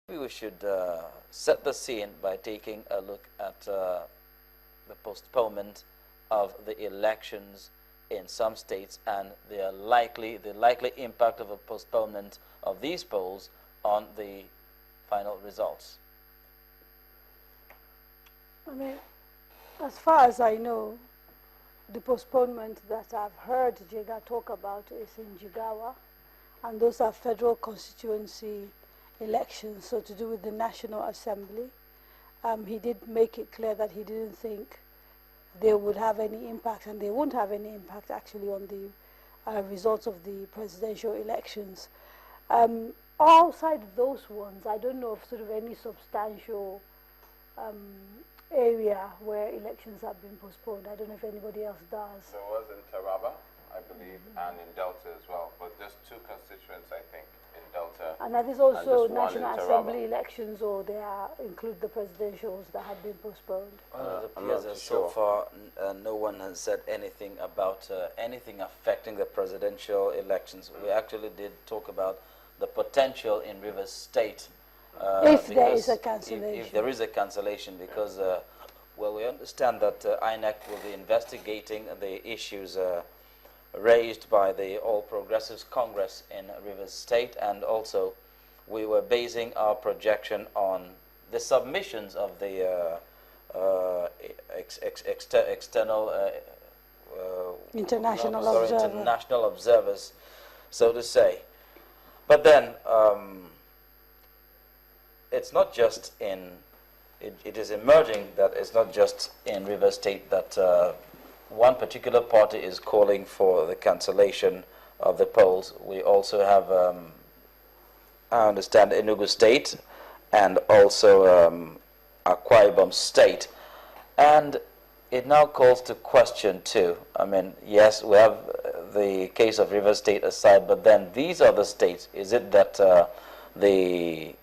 we should set the scene by taking a look at the postponement of the elections in some states and the likely impact of a postponement of these polls on the final results. I mean, as far as I know, the postponement that I've heard Jega talk about is in Jigawa, and those are federal constituency elections, so to do with the National Assembly. He did make it clear that he didn't think they would have any impact, and they won't have any impact actually on the results of the presidential elections. Outside those ones, I don't know of sort of any substantial area where elections have been postponed. I don't know if anybody else does. There was in Taraba, I believe, and in Delta as well, but just two constituents, I think, in Delta. And that is also National Assembly elections, or they include the presidentials that have been postponed? It appears that so far no one has said anything about anything affecting the presidential elections. We actually did talk about the potential in Rivers State. If there is a cancellation. If there is a cancellation, because, well, we understand that INEC will be investigating the issues raised by the All Progressives Congress in Rivers State, and also we were basing our projection on the submissions of the external international observers, so to say. But then it's not just in, it is emerging that it's not just in Rivers State that one particular party is calling for the cancellation of the polls. We also have, I understand, Enugu State and also Akwa Ibom State. And it now calls to question too. I mean, yes, we have the case of Rivers State aside, but then these other states, is it that the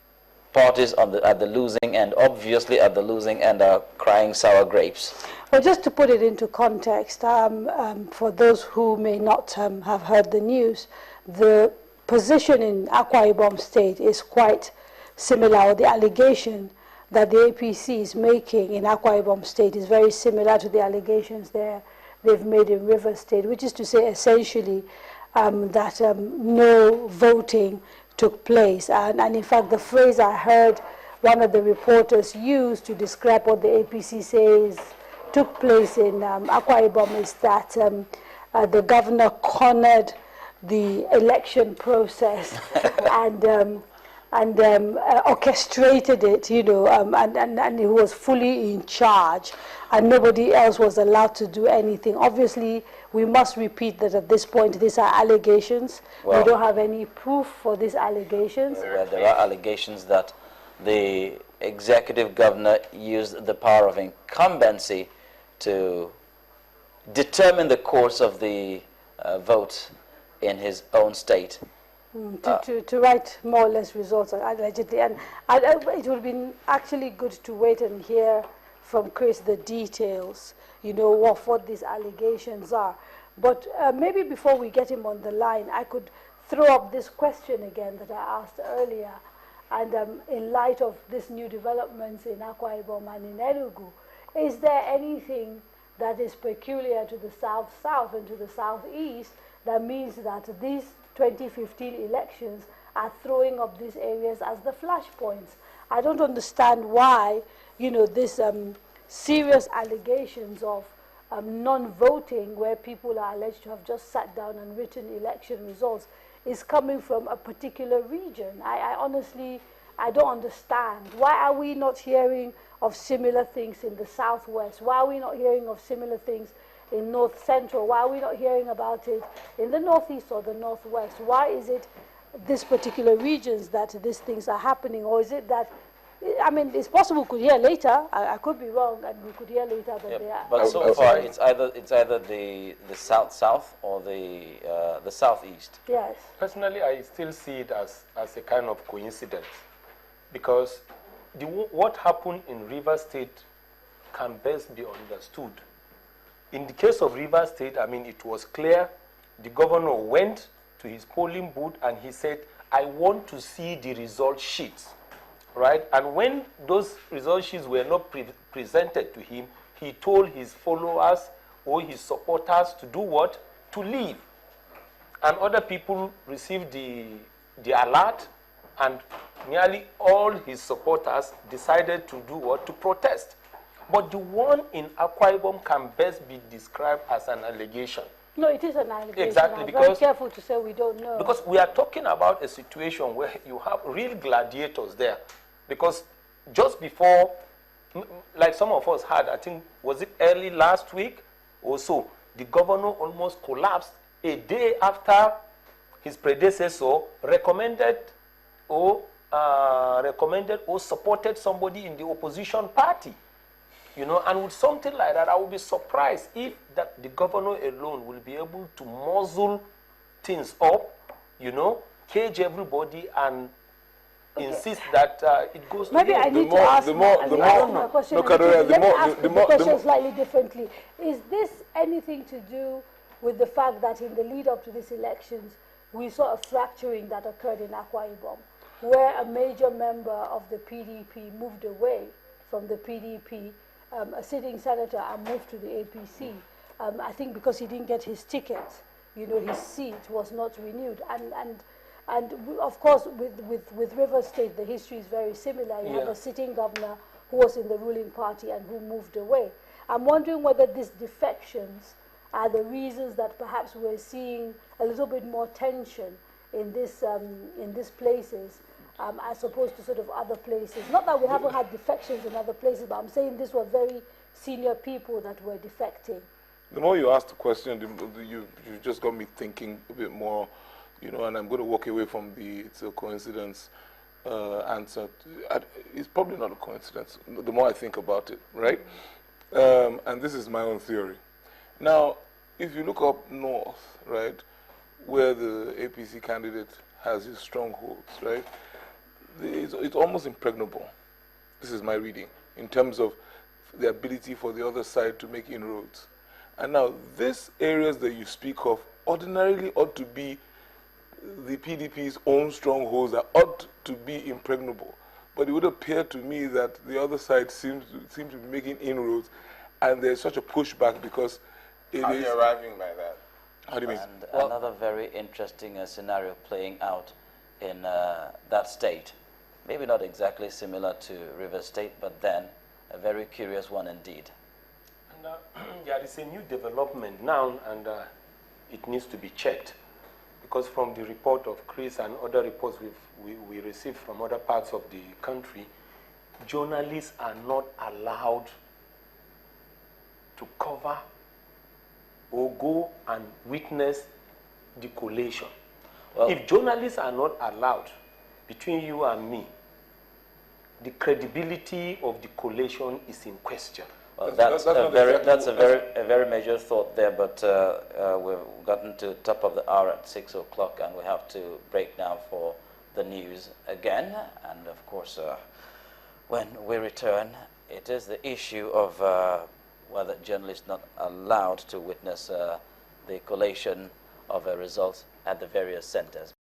parties at the losing end, obviously at the losing end, are crying sour grapes? Well, just to put it into context, for those who may not have heard the news, the position in Akwa Ibom State is quite similar, or the allegation that the APC is making in Akwa Ibom State is very similar to the allegations they've made in Rivers State, which is to say essentially that no voting took place. And in fact, the phrase I heard one of the reporters use to describe what the APC says took place in Akwa Ibom is that the governor cornered the election process and orchestrated it, you know, and he was fully in charge, and nobody else was allowed to do anything. Obviously, we must repeat that at this point, these are allegations. Well, we don't have any proof for these allegations. Well, there are allegations that the executive governor used the power of incumbency to determine the course of the vote in his own state. To write more or less results allegedly, and it would be actually good to wait and hear from Chris the details, you know, of what these allegations are. But maybe before we get him on the line, I could throw up this question again that I asked earlier, and in light of this new developments in Akwa Ibom and in Enugu, is there anything that is peculiar to the South-South and to the Southeast that means that these 2015 elections are throwing up these areas as the flashpoints? I don't understand why, you know, this serious allegations of non-voting, where people are alleged to have just sat down and written election results, is coming from a particular region. I honestly, I don't understand. Why are we not hearing of similar things in the Southwest? Why are we not hearing of similar things in North Central? Why are we not hearing about it in the Northeast or the Northwest? Why is it these particular regions that these things are happening? Or is it that, I mean, it's possible we could hear later, I could be wrong, and we could hear later that they are. But so far, it's either the South-South or the Southeast. Yes. Personally, I still see it as a kind of coincidence, because what happened in Rivers State can best be understood. In the case of Rivers State, I mean, it was clear the governor went to his polling booth and he said, I want to see the result sheets. right? And when those result sheets were not presented to him, he told his followers or his supporters to do what? To leave. And other people received the alert, and nearly all his supporters decided to do what? To protest. But the one in Akwa Ibom can best be described as an allegation. No, it is an allegation. Exactly, I'm because very careful to say we don't know. Because we are talking about a situation where you have real gladiators there. Because just before, like some of us had, I think, was it early last week or so, the governor almost collapsed a day after his predecessor recommended or supported somebody in the opposition party. You know, and with something like that, I would be surprised if that the governor alone will be able to muzzle things up, you know, cage everybody and insist that it goes Maybe to I need to ask my question. Let me ask the question slightly differently. Is this anything to do with the fact that in the lead up to these elections, we saw a fracturing that occurred in Akwa Ibom, where a major member of the PDP moved away from the PDP, a sitting senator, and moved to the APC. I think because he didn't get his ticket, you know, his seat was not renewed. And of course, with Rivers State, the history is very similar. You have a sitting governor who was in the ruling party and who moved away. I'm wondering whether these defections are the reasons that perhaps we're seeing a little bit more tension in these places, as opposed to sort of other places. Not that we haven't had defections in other places, but I'm saying these were very senior people that were defecting. The more you ask the question, you just got me thinking a bit more, you know, and I'm going to walk away from it's a coincidence answer. It's probably not a coincidence, the more I think about it, right? And this is my own theory. Now, if you look up north, right, where the APC candidate has his strongholds, right, it's almost impregnable. This is my reading, in terms of the ability for the other side to make inroads. And now, these areas that you speak of ordinarily ought to be the PDP's own strongholds that ought to be impregnable. But it would appear to me that the other side seems to be making inroads, and there's such a pushback because How are you arriving by that? How do you mean? And another very interesting scenario playing out in that state. Maybe not exactly similar to Rivers State, but then a very curious one indeed. And there is a new development now, and it needs to be checked. Because from the report of Chris and other reports we received from other parts of the country, journalists are not allowed to cover or go and witness the collation. Well, if journalists are not allowed, between you and me, the credibility of the collation is in question. Well, that's a very major thought there, but we've gotten to the top of the hour at 6 o'clock, and we have to break now for the news again. And of course, when we return, it is the issue of whether journalists not allowed to witness the collation of results at the various centers.